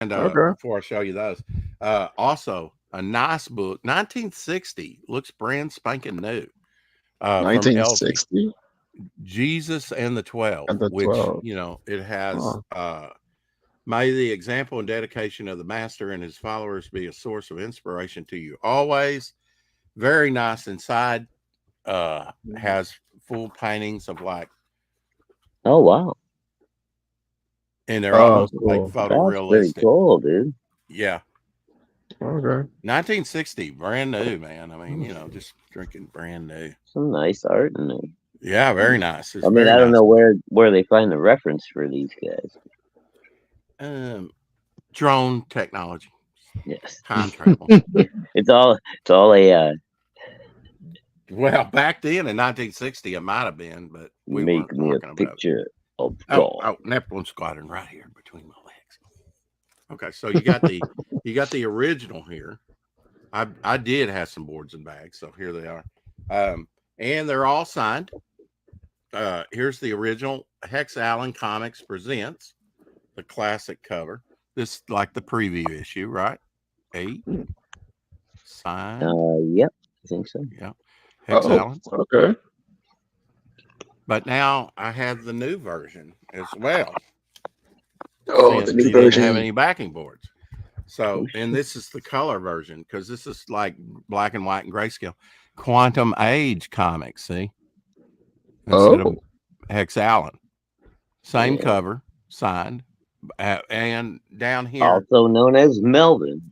And Okay. before I show you those, also a nice book, 1960, looks brand spanking new, from LV, 1960 Jesus and the 12, and the which 12. it has. Oh, May the example and dedication of the master and his followers be a source of inspiration to you always. Very nice inside. Has full paintings of like, Oh wow, and they're oh, almost like cool. that's pretty photorealistic. cool, dude. Yeah, Okay. 1960, brand new, man. I mean, Hmm. just drinking brand new. Some nice art in there. Yeah, very nice. It's I mean, very I don't nice know book. where they find the reference for these guys. Um, Drone technology, Yes, time travel. it's all a Well, back then in 1960, it might have been, but we make weren't me a talking about it. picture of Oh, God. oh, Neptune Squadron right here between my legs. Okay, so you got the original here. I did have some boards and bags, so here they are, and they're all signed. Here's the original. Hex Allen Comics presents the classic cover. This like the preview issue, right? 8 signed. Yep, I think so. Yeah, Hex Oh, Allen. okay. But now I have the new version as well, Oh, the since new he didn't have version. any backing boards. Oh So, and shit. this is the color version because this is like black and white and grayscale. Quantum Age comics, see, instead of Oh, Hex Allen. Same Yeah. cover, signed, and Also known as Melvin.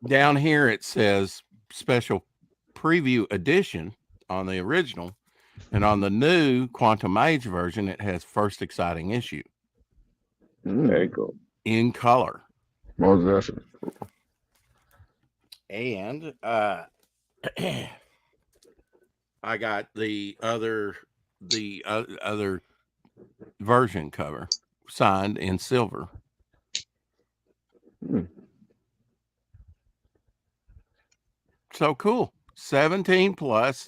down here it says special preview edition on the original, and on the new Quantum Age version, it has first exciting issue Very mm, cool. in color. most definitely. And I got the other version cover signed in silver. Hmm. So cool. 17 plus.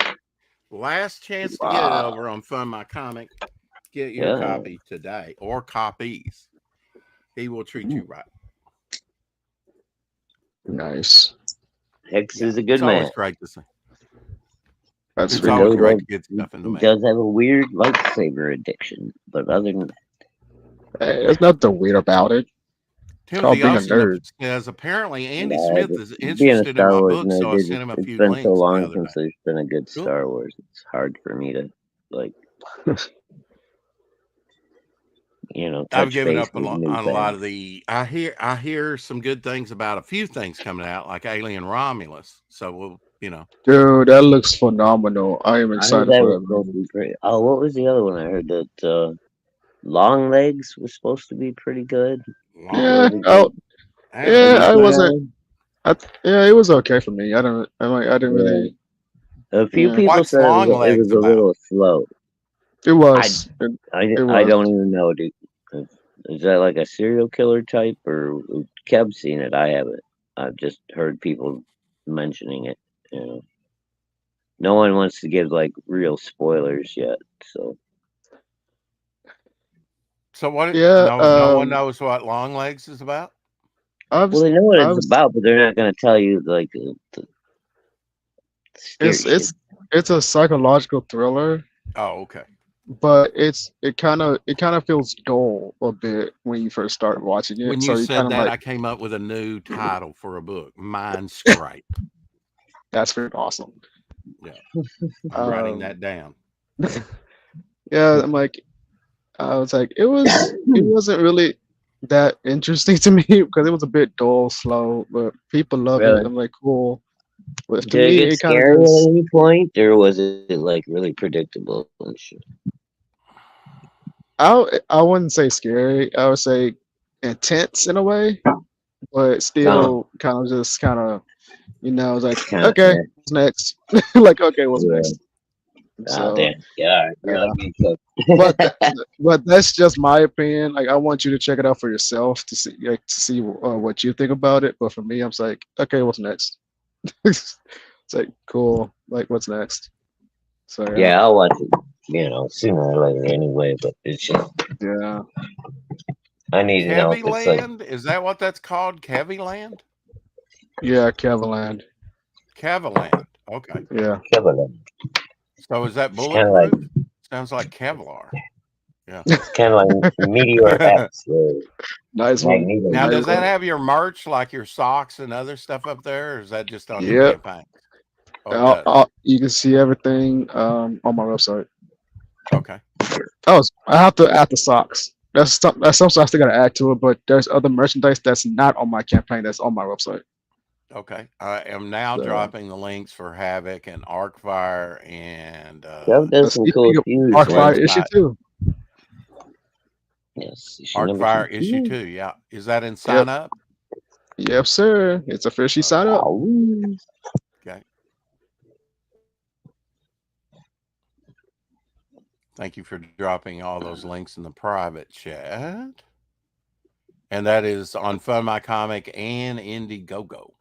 Last chance to get it Wow, over on Fund My Comic. Get your Yeah. copy today or copies. He will treat you right. nice. Hex Yeah. is a It's good always man. great to see. That's It's Even really though always he great cool. does to get he, stuff in the he mail. does have a weird lightsaber addiction, but other than Hey, there's nothing weird about it. It's called Timothy being a Austin nerd. says apparently Andy that, Smith is being a interested in Star my Wars book, nerd, so I sent him a it's few been so links the long other since day. there's been a good Cool. Star Wars. It's hard for me to like I've touch given base up with new on a lot fans. of the. I hear some good things about a few things coming out, like Alien Romulus. So we'll. Dude, that looks phenomenal. I am I heard excited that for was that supposed to movie. be pretty. Oh, what was the other one? I heard that Long Legs was supposed to be pretty good. People Long Yeah, really legs. good. oh, I haven't yeah, Have you I heard seen that. that wasn't. one? Yeah, it was okay for me. I didn't Yeah. really. A few Yeah, people What's said long it was legs a about? little slow. it I was. It I was. don't even know, dude. Is that like a serial killer type, or Kev's seen it? I haven't. I've just heard people mentioning it. You know, no one wants to give like real spoilers yet. So So what? Yeah. No one knows what long legs is about. I've well, they know what I've it's about, but they're not going to tell you like the it's scary shit. it's it's a psychological thriller, Oh, okay. but it kind of feels dull a bit when you first start watching it. When So you you kind said of that, like I came up with a new title for a book, Mind Scrape. that's pretty awesome. Yeah, I'm writing Um, that down. yeah, I was like it wasn't really that interesting to me because it was a bit dull, slow, but people love it. Really? I'm like cool, but to Did it me get it kind of scary at just any point, or was it like really predictable and shit? I wouldn't say scary. I would say intense in a way, but Oh, still kind of I was like, kind of. okay, what's next? Like, okay, what's Yeah. next? Oh So, damn. Yeah, you're uh, like me too. but but that's just my opinion. Like, I want you to check it out for yourself to see what you think about it. But for me, I'm just like, okay, what's next? It's like cool. Like, what's next? So yeah, Yeah, I'll watch it. Sooner or later anyway. But it's just yeah. I need to know if it's like Keviland? Is that what that's called? Keviland? Yeah, Kevinland. Keviland. Okay. Yeah. Kevlar. So is that It's kind of like bulletproof? Sounds like Kevlar. Yeah. it's kind of like Meteor X. Nice one. Magneto. Now, Nice does that one. have your merch, like your socks and other stuff up there, or is that just on your Yep. campaign? Oh, it does. You can see everything on my website. Okay. I have to add the socks. That's something I still gotta add to it, but there's other merchandise that's not on my campaign that's on my website. Okay. I am now So- dropping the links for Havoc and Arcfire and Kev does some cool Speaking of fuse. Arcfire Slingshot. issue 2. Yes. issue number Arcfire 2. issue 2. Yeah. Is that in sign up? Yep, sir. It's officially signed up. Wow. Okay. Thank you for dropping all those links in the private chat. And that is on Fund My Comic and Indiegogo.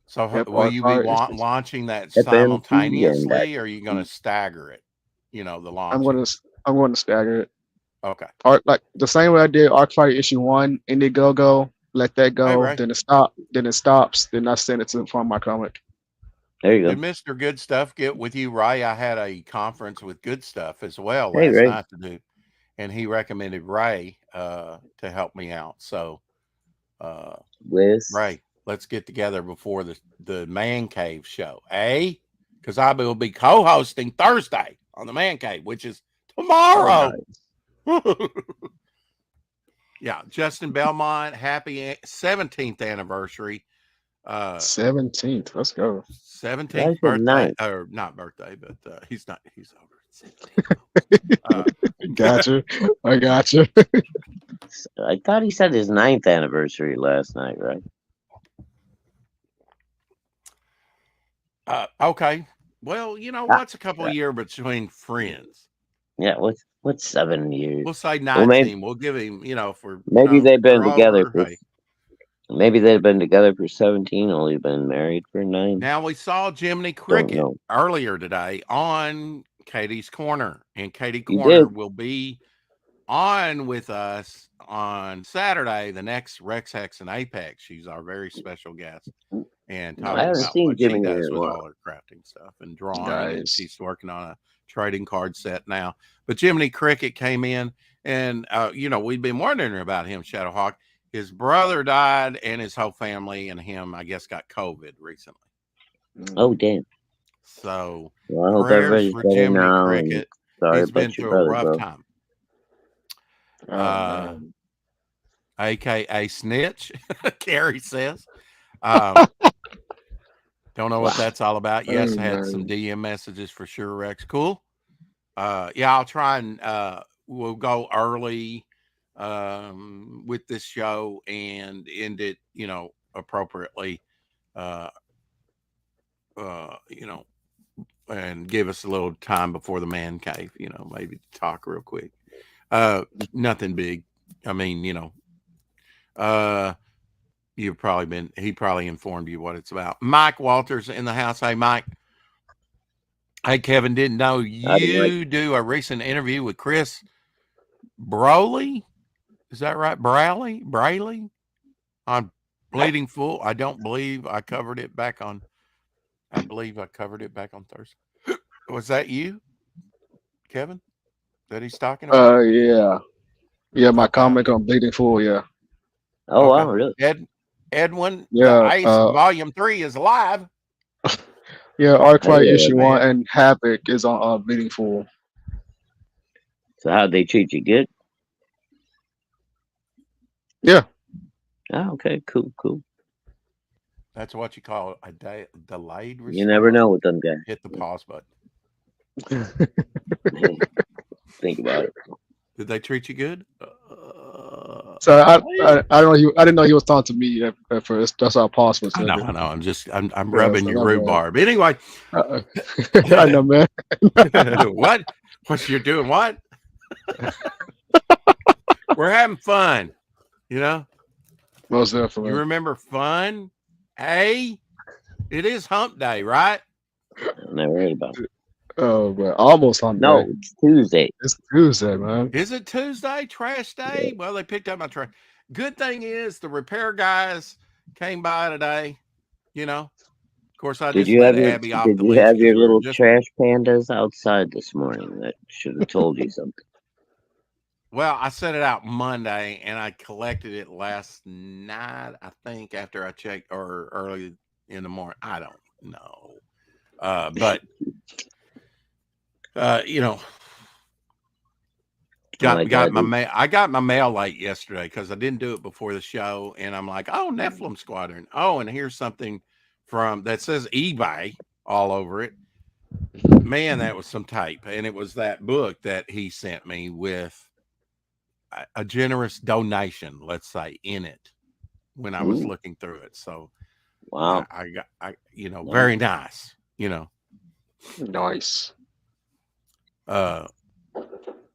So Yep, will you be Arcfire is- launching that FMP simultaneously, or are you going to stagger it? The launch. I'm going to stagger it. Okay. Like the same way I did Arcfire issue 1, Indiegogo, let that go, Ray. then it stops, then I send it to Farm My Comic. There you Did go. Mr. Good Stuff get with you, Ray? I had a conference with Good Stuff as well Hey, last Ray. night to do, and he recommended Ray to help me out. So, With Ray, let's get together before the Man Cave show, eh? Because I will be co-hosting Thursday on the Man Cave, which is tomorrow. Yeah, Justin Belmont, happy 17th anniversary. 17th. Let's go. 17th That's the birthday, ninth. or not birthday, but he's over 17. Gotcha. I gotcha. I thought he said his 9th anniversary last night, right? Okay. Well, what's a couple of years between friends? Yeah. What's 7 years? We'll say 19. Well, maybe- we'll give him, for Maybe they've been we're together over, for hey. Maybe they've been together for 17, only been married for 9. Now we saw Jiminy Don't Cricket know. earlier today on Katie's Corner, and Katie He Corner did. will be on with us on Saturday, the next Rex Hex and Apex. She's our very special guest, and I talking haven't about seen what she Jiminy does in a with while. all her crafting stuff and drawing. And Nice. she's working on a trading card set now. But Jiminy Cricket came in, and we've been wondering about him, Shadowhawk. His brother died, and his whole family and him, I guess, got COVID recently. Oh, damn. So Well, I hope prayers everybody's for better Jiminy now. and Cricket. Sorry He's been about your through a brother, rough bro. time. Oh, man. AKA Snitch, Carrie says. Don't know what that's all about. Yes, Oh, had man. some DM messages for sure, Rex. Cool. Yeah, I'll try and we'll go early with this show and end it, appropriately. And give us a little time before the Man Cave, maybe to talk real quick. Nothing big. I mean, he probably informed you what it's about. Mike Walters in the house. Hey, Mike. Hey, Kevin, didn't know you do a recent interview with Chris Broley. Is that right? Brayley on Bleeding Fool. I don't believe I covered it back on. I believe I covered it back on Thursday. Was that you, Kevin, that he's talking about? Yeah. Yeah, my comic on Bleeding Fool, yeah. Oh, Okay. wow, really? Edwin, Yeah, the Ice Volume 3 is live. Yeah, Arcfire yeah, issue man. 1 and Havoc is on Bleeding Fool. So how'd they treat you? Good? Yeah. Oh, okay, cool. That's what you call a delayed response. You never know with them guys. Hit the pause button. Think about it. Did they treat you good? So I didn't know he was talking to me at first. That's how I paused for a I second. know. I'm rubbing so your my bad. rhubarb. Anyway, I know, man. what you're doing? What? We're having fun. Most You definitely. remember fun? Hey, it is Hump Day, right? I never heard about it. Oh, but almost on No, day. it's Tuesday. It's Tuesday, man. Is it Tuesday? Trash day? Well, they picked up my trash. Good thing is the repair guys came by today. You know, of course, I Did just you let have your Abby off Did the you leash have because your we were little just. trash pandas outside this morning? That should have told you something. Well, I set it out Monday and I collected it last night, I think, after I checked or early in the morning. I don't know. But you know, Oh my got God, my mail. I got my mail late yesterday because I didn't do it before the show, and I'm like, oh, Nephilim Squadron. Oh, and here's something from that says eBay all over it. Man, that was some tape, and it was that book that he sent me with a generous donation, let's say, in it when I was Ooh, looking through it. So wow. I got, Nice. very nice, Nice.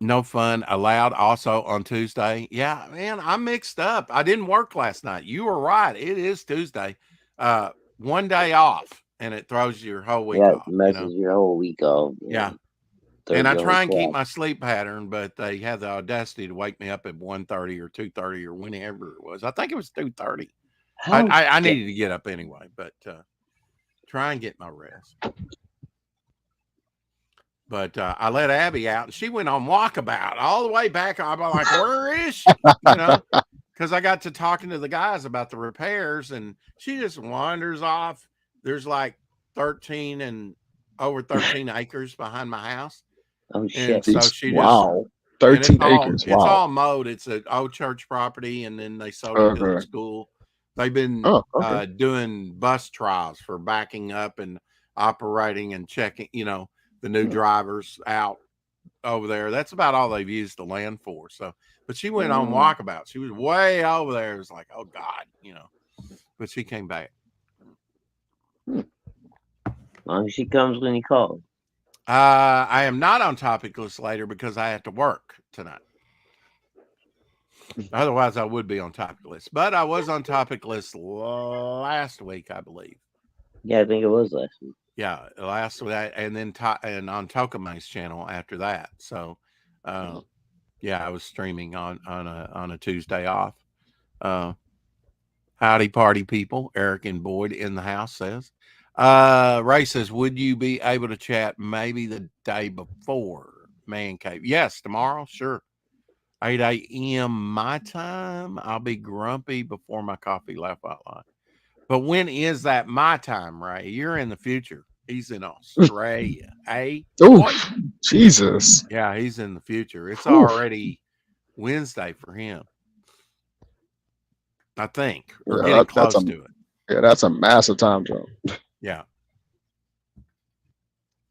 No fun allowed also on Tuesday. Yeah, man, I'm mixed up. I didn't work last night. You were right. It is Tuesday. One day off and it throws your whole week Yeah, it off, messes your whole week off. Yeah. And I try and keep my sleep pattern, but they had the audacity to wake me up at 1:30 or 2:30 or whenever it was. I think it was 2:30. I needed to get up anyway, but try and get my rest. But I let Abby out, and she went on walkabout all the way back. I'm like, where is she? Because I got to talking to the guys about the repairs, and she just wanders off. There's like 13 and over 13 acres behind my house. Oh shit! And so she wow. just 13 acres. It's Wow. all mowed. It's an old church property, and then they sold it to the Okay. school. They've been Okay. doing bus trials for backing up and operating and checking, the new drivers out over there. That's about all they've used the land for. So, but she went on walkabout. She was way over there. It was like, oh God, but she came back. As long as she comes when you call. I am not on topic list later because I have to work tonight. Otherwise, I would be on topic list, but I was on topic list last week, I believe. Yeah, I think it was last week. Yeah, last week, and then and on Tokamay's channel after that. So, yeah, I was streaming on a Tuesday off. Howdy, party people! Eric and Boyd in the house says. Ray says, would you be able to chat maybe the day before Man Cave? Yes, tomorrow, sure. 8 a.m. my time. I'll be grumpy before my coffee. Laugh out loud. But when is that my time, Ray? You're in the future. He's in Australia. Oh, Jesus. Yeah, he's in the future. It's already Wednesday for him, I think. Or getting close to it. Yeah, that's a massive time jump. Yeah.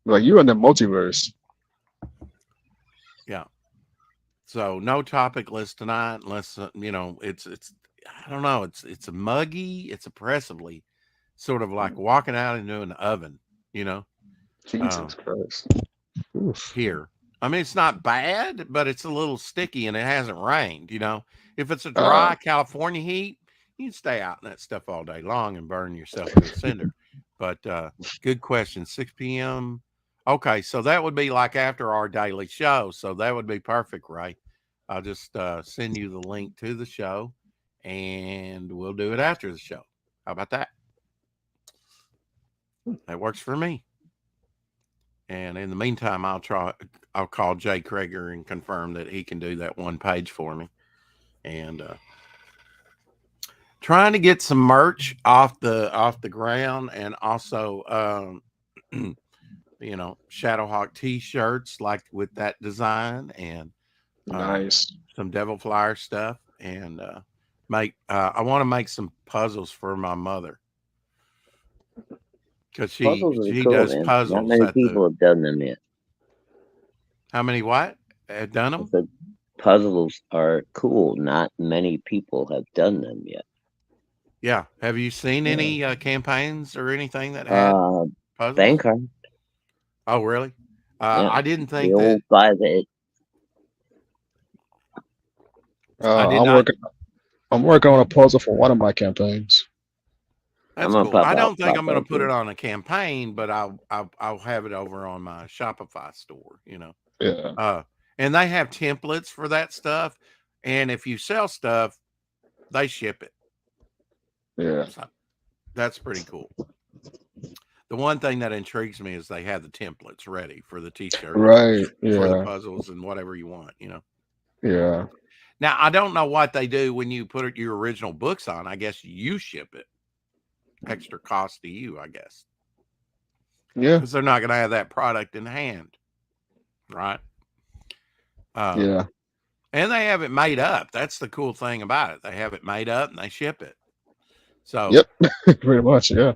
Like you're in the multiverse. Yeah. So no topic list tonight, unless it's I don't know, it's a muggy, it's oppressively sort of like walking out into an oven, Jesus Christ. Oof. Here. I mean, it's not bad, but it's a little sticky and it hasn't rained, If it's a dry California heat, you can stay out in that stuff all day long and burn yourself to a cinder. But good question. 6 p.m. Okay, so that would be like after our daily show. So that would be perfect, Ray. I'll just send you the link to the show and we'll do it after the show. How about that? That works for me. And in the meantime, I'll call Jay Krager and confirm that he can do that one page for me. And trying to get some merch off the ground, and also Shadowhawk t-shirts like with that design, and nice, some Devil Flyer stuff, and I want to make some puzzles for my mother because she cool, does man. puzzles. Not many people have done them yet. How many what have done them? The puzzles are cool. Not many people have done them yet. Yeah. Have you seen any campaigns or anything that had puzzles? Bankcard. Oh, really? Yeah. I didn't think the old 5-8. I'm working on a puzzle for one of my campaigns. That's gonna cool. pop I out. don't think pop I'm going to put open. it on a campaign, but I'll have it over on my Shopify store. You know. Yeah. And they have templates for that stuff. And if you sell stuff, they ship it. Yeah. So that's pretty cool. The one thing that intrigues me is they have the templates ready for the t-shirts, Right. for the Yeah. puzzles and whatever you want, you know. Yeah. Now, I don't know what they do when you put your original books on. I guess you ship it. Extra cost to you, I guess. Yeah. Because they're not going to have that product in hand. Right? Yeah. And they have it made up. That's the cool thing about it. They have it made up and they ship it. So, Yep. Pretty much. Yeah.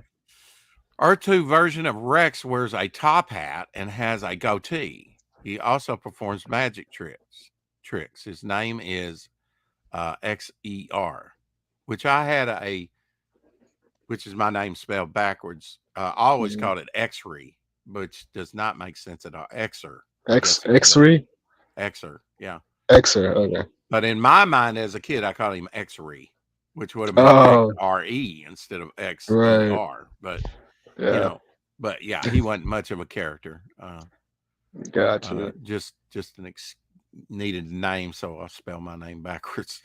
R2 version of Rex wears a top hat and has a goatee. He also performs magic tricks. His name is XER, which I had which is my name spelled backwards. I always called it X-ray, which does not make sense at all. Xer. X3? Xer, yeah. Xer, okay. But in my mind as a kid, I called him X-ray, which would have been XRE instead of XER. Right. But Yeah. you know, but yeah, he wasn't much of a character. Gotcha. Just an needed name, so I'll spell my name backwards.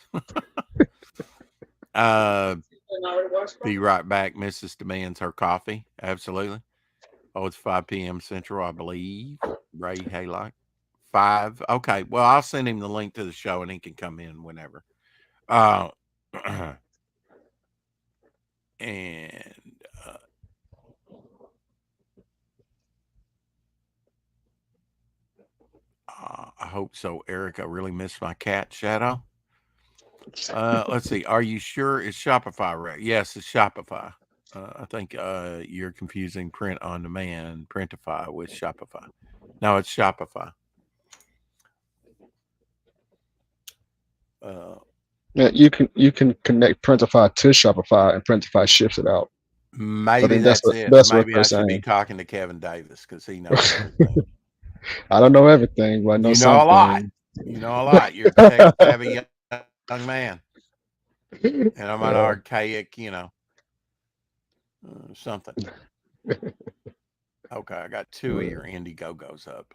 Be right back. Mrs. demands her coffee. Absolutely. Oh, it's 5 p.m. Central, I believe. Ray Haylock. 5. Okay. Well, I'll send him the link to the show and he can come in whenever. And I hope so, Eric. I really miss my cat, Shadow. Let's see. Are you sure it's Shopify, right? Yes, it's Shopify. I think you're confusing print on demand, Printify with Shopify. No, it's Shopify. Yeah, you can connect Printify to Shopify and Printify ships it out. Maybe that's it. That's Maybe what I should be saying. talking to Kevin Davis because he knows everything. I don't know everything, but I know something. A lot. You know a lot. You're a tech savvy young man. And I'm an archaic, something. Okay, I got 2 of your Indiegogos up,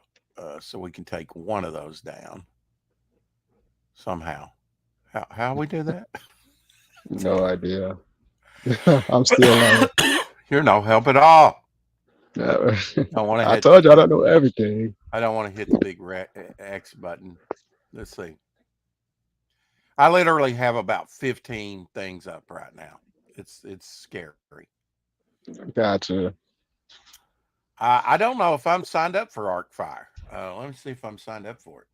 so we can take one of those down somehow. How we do that? No idea. I'm still learning. You're no help at all. I told you I don't know everything. I don't want to hit the big X button. Let's see. I literally have about 15 things up right now. It's scary. Gotcha. I don't know if I'm signed up for ArcFire. Let me see if I'm signed up for it.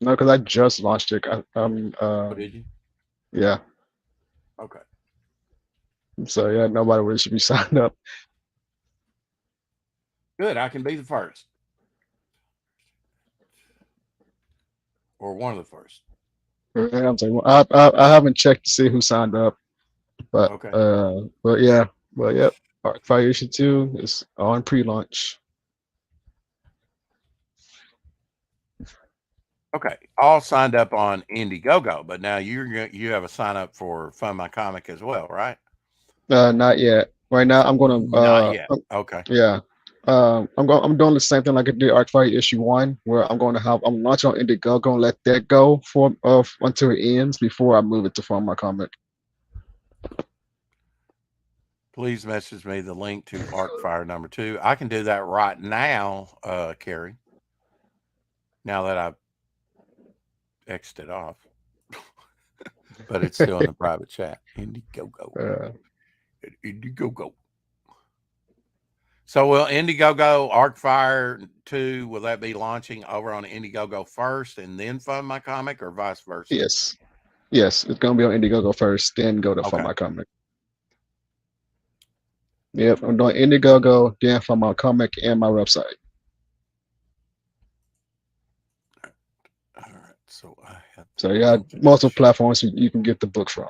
No, because I just launched it. Did you? Yeah. Okay. So yeah, nobody really should be signed up. Good. I can be the first. Or one of the first. I'm saying, well, I haven't checked to see who signed up, but okay. But yeah, well, yep. ArcFire Issue 2 is on pre-launch. Okay, all signed up on Indiegogo, but now you have a sign up for Fund My Comic as well, right? Not yet. Right now, I'm gonna. Not yet. Okay. Yeah. I'm doing the same thing like I did ArcFire Issue 1, where I'm launching on Indiegogo and let that go for until it ends before I move it to Fund My Comic. Please message me the link to ArcFire number 2. I can do that right now, Carrie. Now that I've X'd it off, but it's still in the private chat. Indiegogo. Indiegogo. So will Indiegogo ArcFire 2, will that be launching over on Indiegogo first and then Fund My Comic, or vice versa? Yes. Yes, it's gonna be on Indiegogo first, then go to Fund My Comic. Yep, I'm doing Indiegogo, then Fund My Comic and my website. All right, so I have. So yeah, multiple platforms you can get the book from.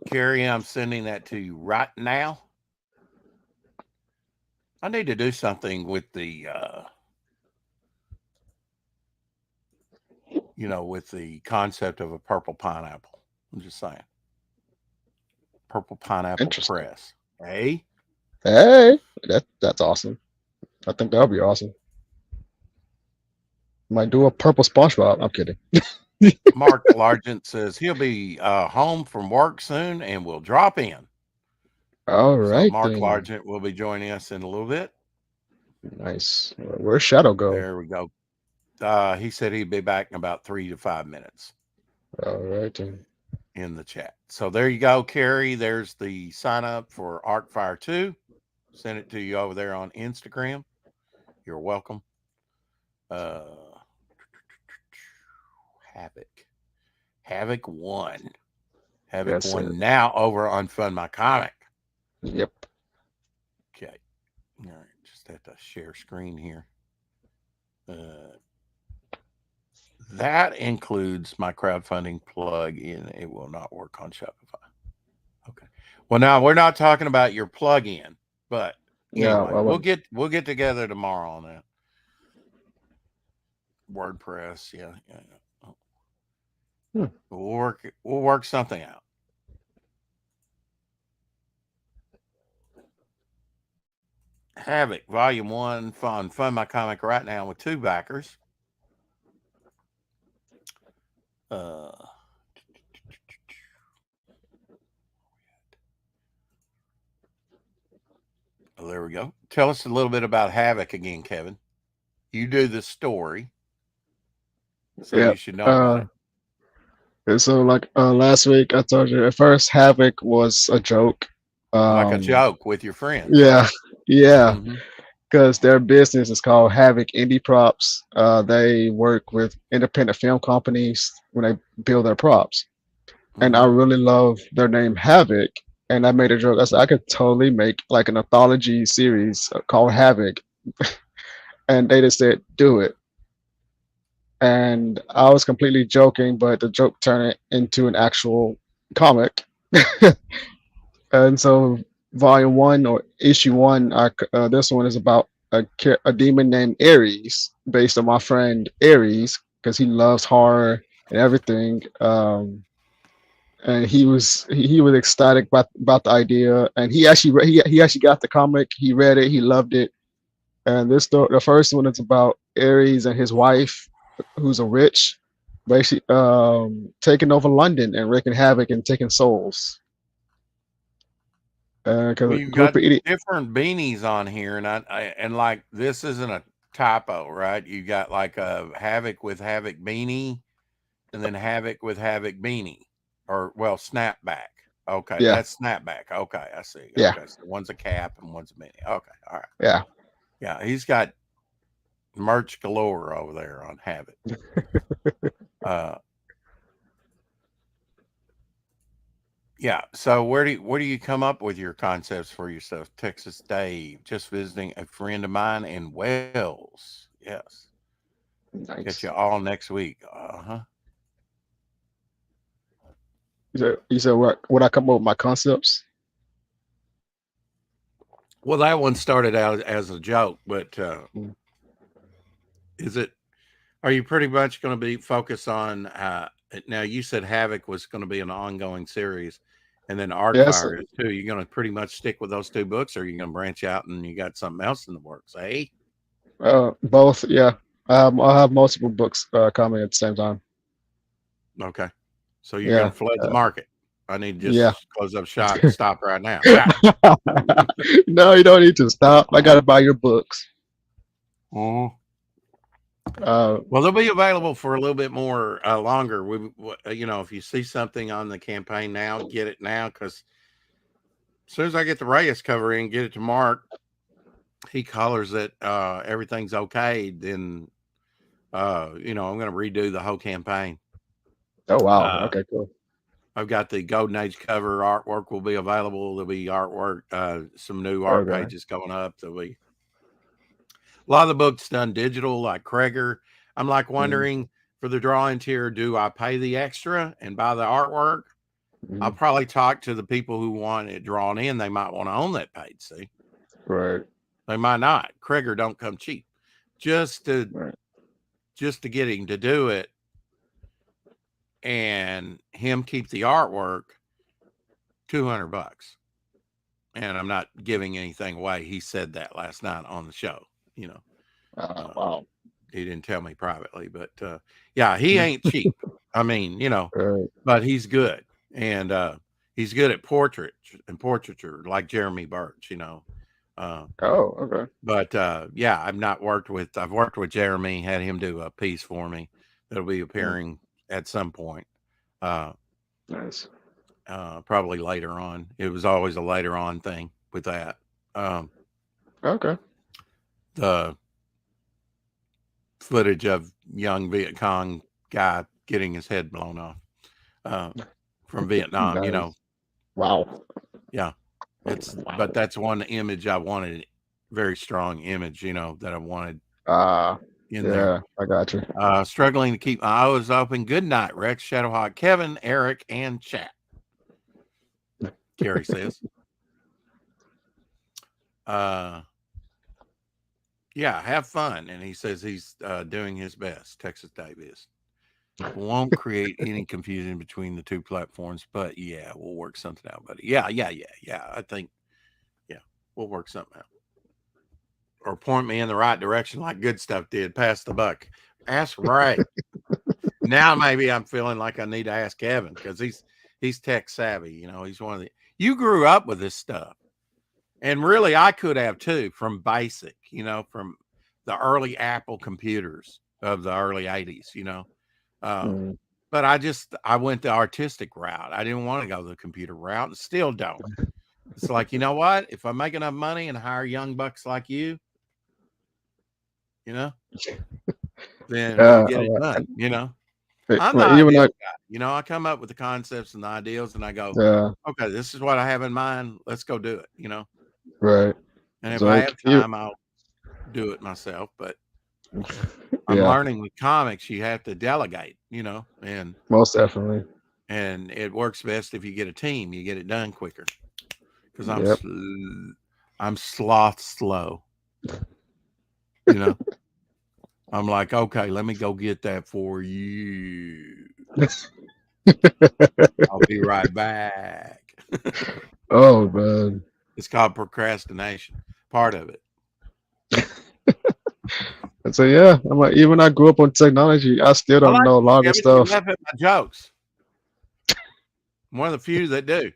Carrie, I'm sending that to you right now. I need to do something with the, with the concept of a purple pineapple. I'm just saying. Purple Pineapple Interesting. Press. Hey, Hey, that's awesome. I think that would be awesome. Might do a purple SpongeBob. I'm kidding. Mark Largent says he'll be home from work soon and will drop in. All So right, Mark then. Largent will be joining us in a little bit. Nice. Where's Shadow go? There we go. He said he'd be back in about 3 to 5 minutes All right, then. in the chat. So there you go, Carrie. There's the sign up for Arcfire 2. Send it to you over there on Instagram. You're welcome. Havoc 1. Havoc Yes, 1 sir. now over on Fund My Comic. Yep. Okay. All right. Just have to share screen here. That includes my crowdfunding plug-in. It will not work on Shopify. Okay. Well, now we're not talking about your plug-in, but Yeah. anyway, we'll get together tomorrow on that. WordPress, yeah. We'll work something out. Havoc Volume 1 Fund My Comic right now with 2 backers. There we go. Tell us a little bit about Havoc again, Kevin. You do the story, so Yeah. you should know about it. And so, like last week, I told you at first Havoc was a joke. Like a joke with your friends. Yeah, yeah. Mhm. Because their business is called Havoc Indie Props. They work with independent film companies when they build their props. And I really love their name Havoc. And I made a joke. I said I could totally make like an anthology series called Havoc. And they just said, do it. And I was completely joking, but the joke turned it into an actual comic. And so, volume 1 or issue 1, this one is about a demon named Ares, based on my friend Ares, because he loves horror and everything. And he was ecstatic about the idea, and he actually got the comic. He read it, he loved it. And the first one is about Ares and his wife, who's a witch, basically taking over London and wreaking havoc and taking souls. Well, you've got different beanies on here, and like this isn't a typo, right? You got like a Havoc with Havoc beanie, and then Havoc with Havoc beanie, or well, snapback. Okay, Yeah. that's snapback. Okay, I see. Yeah. Okay, so one's a cap and one's a beanie. Okay, all right. Yeah. Yeah, he's got merch galore over there on Havoc. Yeah. So where do you come up with your concepts for yourself? Texas Dave, just visiting a friend of mine in Wales. Yes. Nice. Get you all next week. You said what I come up with my concepts? Well, that one started out as a joke, but are you pretty much going to be focused on now you said Havoc was going to be an ongoing series, and then Arcfire is too. You're going to pretty much stick with those 2 books, or are you going to branch out and you got something else in the works? Hey, both. Yeah, I'll have multiple books coming at the same time. Okay, so you're going to flood the market. I need to just close up shop and stop right now. No, you don't need to stop. I got to buy your books. Well, they'll be available for a little bit more longer. If you see something on the campaign now, get it now, because as soon as I get the Reyes cover in, get it to Mark, he colors it, everything's okay, then I'm going to redo the whole campaign. Oh wow. Okay, cool. I've got the Golden Age cover artwork will be available. There'll be artwork, some new art pages coming up. There'll be a lot of the books done digital, like Kreger. I'm like wondering for the drawings here, do I pay the extra and buy the artwork? I'll probably talk to the people who want it drawn in. They might want to own that page. See, right? They might not. Kreger don't come cheap. Just to get him to do it, and him keep the artwork, $200. And I'm not giving anything away. He said that last night on the show. Wow. He didn't tell me privately, but yeah, he ain't cheap. I mean, Right. but he's good, and he's good at portraiture, like Jeremy Birch. Oh, okay. But yeah, I've worked with Jeremy, had him do a piece for me that'll be appearing at some point. Nice. Probably later on. It was always a later on thing with that. Okay. The footage of young Viet Cong guy getting his head blown off from Vietnam, Nice. Wow. Yeah. But that's one image I wanted, very strong image, that I wanted in there. I got you. Struggling to keep my eyes open. Good night, Rex, Shadowhawk, Kevin, Eric, and chat. Gary says. Yeah, have fun. And he says he's doing his best. Texas Dave is. Won't create any confusion between the two platforms, but yeah, we'll work something out, buddy. Yeah. I think, we'll work something out. Or point me in the right direction like Good Stuff did. Pass the buck. Ask Ray. Now maybe I'm feeling like I need to ask Kevin because he's tech savvy. He's one of you grew up with this stuff. And really, I could have too, from basic, from the early Apple computers of the early 80s, But I went the artistic route. I didn't want to go the computer route and still don't. It's like, you know what? If I make enough money and hire young bucks like you, then we'll get it done, I'm not even guy. I come up with the concepts and the ideals and I go, okay, this is what I have in mind. Let's go do it, Right. And if I have time, I'll do it myself. But I'm learning with comics, you have to delegate, and most definitely. And it works best if you get a team, you get it done quicker. Because I'm sloth slow. I'm like, okay, let me go get that for you. I'll be right back. Oh man. It's called procrastination. Part of it. And so I'm like, even I grew up on technology, I still don't know a lot of stuff. You laugh at my jokes. I'm one of the few that do.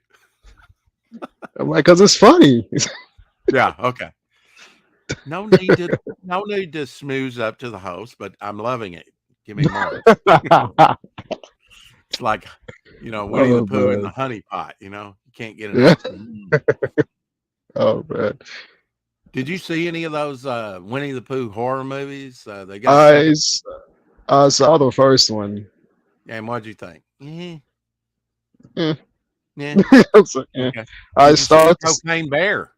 I'm like, because it's funny. Yeah, okay. No need to smooze up to the host, but I'm loving it. Give me more. It's like, Winnie the Pooh in the honey pot, you can't get enough. Oh man. Did you see any of those Winnie the Pooh horror movies? They got I saw the first one. And what'd you think? Yeah. Okay. I started Cocaine Bear.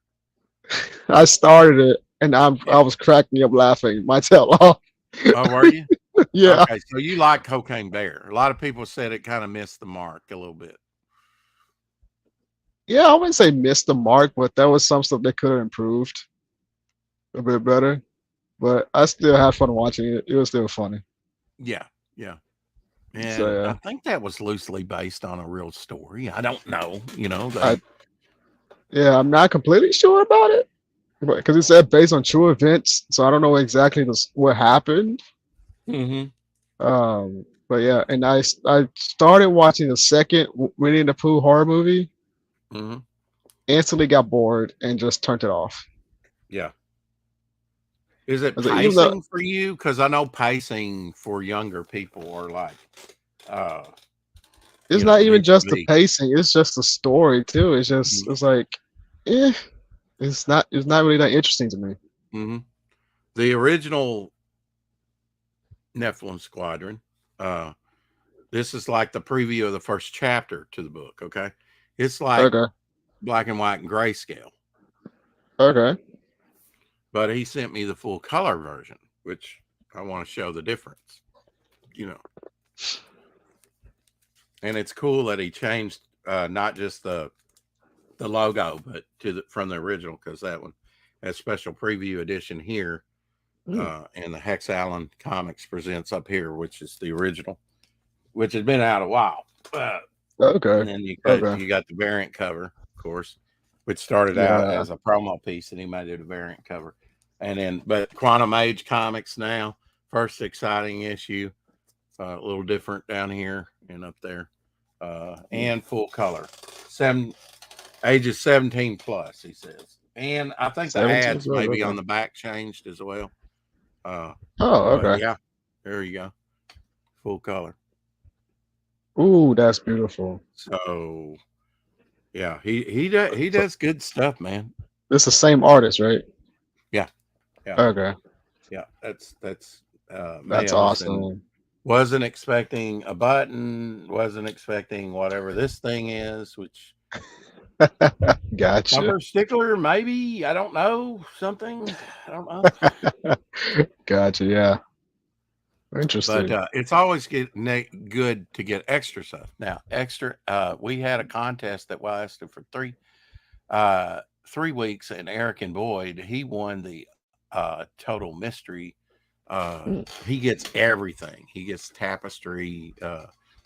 I started it and I was cracking up laughing my tail off. Oh, were you? Yeah. Okay, so you like Cocaine Bear. A lot of people said it kind of missed the mark a little bit. Yeah, I wouldn't say missed the mark, but there was some stuff that could have improved a bit better. But I still had fun watching it. It was still funny. Yeah. And I think that was loosely based on a real story. I don't know, I'm not completely sure about it, because it said based on true events, so I don't know exactly what happened. Mm-hmm. But yeah, and I started watching the second Winnie the Pooh horror movie. Mm-hmm. Instantly got bored and just turned it off. Yeah. Is it pacing for you? Because I know pacing for younger people are like, it's not even just the pacing; it's just the story too. It's just it's like, it's not really that interesting to me. Mm-hmm. The original Nephilim Squadron. This is like the preview of the first chapter to the book. Okay, it's like black and white and grayscale. Okay. But he sent me the full color version, which I want to show the difference, And it's cool that he changed not just the logo, but from the original, because that one has special preview edition here, and the Hex Allen Comics presents up here, which is the original, which has been out a while. Okay. And then you got Okay. the variant cover, of course, which started out Yeah. as a promo piece, and he made it a variant cover. And then, but Quantum Age Comics now, first exciting issue, a little different down here and up there, and full color, ages 17 plus, he says. And I think the 17 ads plus. maybe on Okay. the back changed as well. Oh, But okay. yeah, there you go, full color. Ooh, that's beautiful. So yeah, he So does good stuff, man. it's the same artist, right? Yeah, yeah, Okay. yeah. That's That's Mayos, and awesome. wasn't expecting a button, wasn't expecting whatever this thing is, which Gotcha. bumper stickler, maybe, I don't know, something, I don't know. Gotcha. Yeah. But Interesting. it's always good to get extra stuff. Now, extra, we had a contest that lasted for 3 weeks, and Eric and Boyd, he won the total mystery. Mm, He gets everything. He gets tapestry,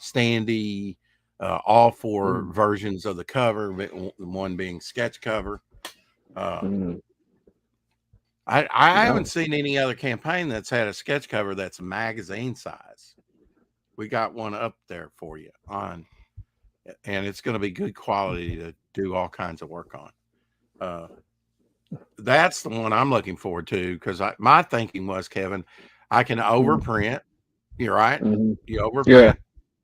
standee, all 4 mm, versions of the cover, one being sketch cover. mm. I haven't Nice. seen any other campaign that's had a sketch cover that's magazine size. We got one up there for you on, and it's going to be good quality to do all kinds of work on. That's the one I'm looking forward to, because my thinking was, Kevin, I can Mm, overprint. You're right. mhm. You Yeah. overprint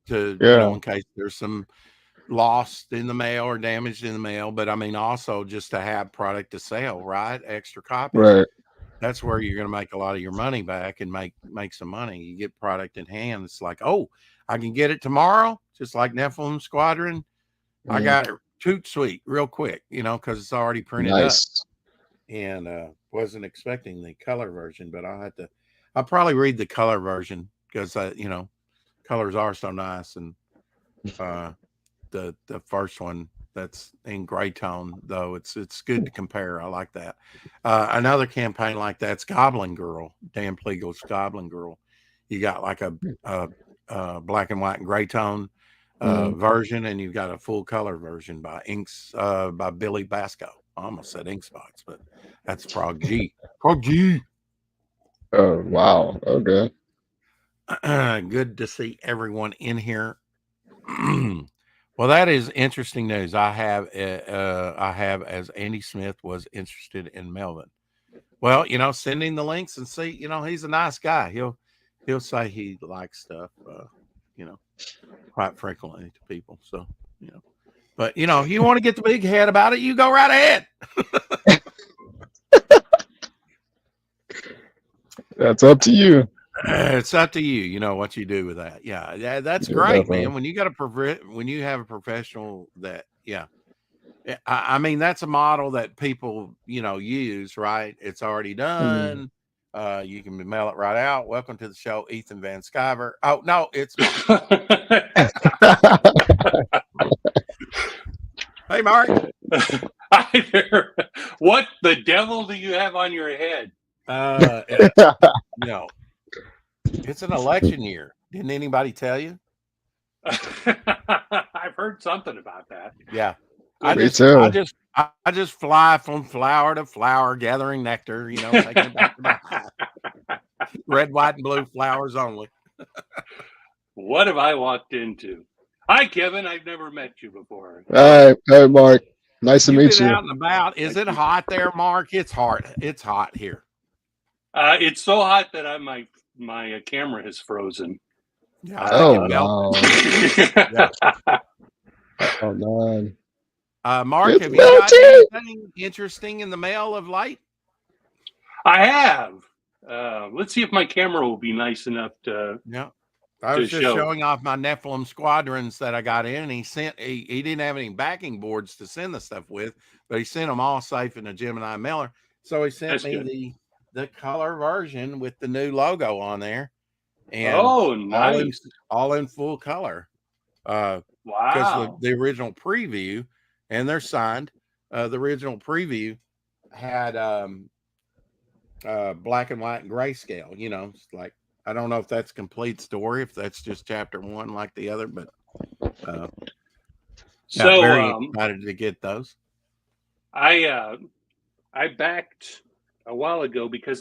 to, Yeah. in case there's some lost in the mail or damaged in the mail. But I mean, also just to have product to sell, right? Extra copies. Right. That's where you're going to make a lot of your money back and make some money. You get product in hand. It's like, oh, I can get it tomorrow, just like Nephilim Squadron. I Mm, got it toot sweet real quick, because it's already printed up. nice. And wasn't expecting the color version, but I'll probably read the color version, because colors are so nice. And the first one that's in gray tone, though, it's good to compare. I like that. Another campaign like that's Goblin Girl, Dan Plegel's Goblin Girl. You got like a black and white and gray tone Mm. version, and you've got a full color version by Inks by Billy Basco. I almost said Ink Spots, but that's Prog G. Prog G. Oh, wow. Okay. Good to see everyone in here. Well, that is interesting news. I have, as Andy Smith was interested in Melvin. Well, sending the links and see, he's a nice guy. He'll say he likes stuff, quite frequently to people. So, but you want to get the big head about it, you go right ahead. That's up to you. It's up to you. You know what you do with that. Yeah, that's Yeah, great, definitely. man. When you have a professional that, yeah. I mean, that's a model that people, use, right? It's already Mm. done. You can mail it right out. Welcome to the show, Ethan Van Sciver. Oh no, it's hey, Mark. Hi there. What the devil do you have on your head? It's an election year. Didn't anybody tell you? I've heard something about that. Yeah. Me too. I just fly from flower to flower, gathering nectar, taking it back to my red, white, and blue flowers only. What have I walked into? Hi, Kevin. I've never met you before. All right. Hey, Mark. Nice to You've meet been you. out and about. Is it hot there, Mark? It's hot. It's hot here. It's so hot that my camera has frozen. Yeah, I think it melted. Wow. Yeah. Oh, man. Mark, It's have you got melting. anything interesting in the mail of late? I have. Let's see if my camera will be nice enough to. Yeah. I was just show. showing off my Nephilim Squadrons that I got in. And he didn't have any backing boards to send the stuff with, but he sent them all safe in a Gemini mailer. So he sent me the color version with the new logo on there. And nice. all in full color. Wow. Because the original preview, and they're signed, the original preview had black and white and grayscale. It's like, I don't know if that's complete story, if that's just chapter 1 like the other, but Yeah, So very excited to get those. I backed a while ago because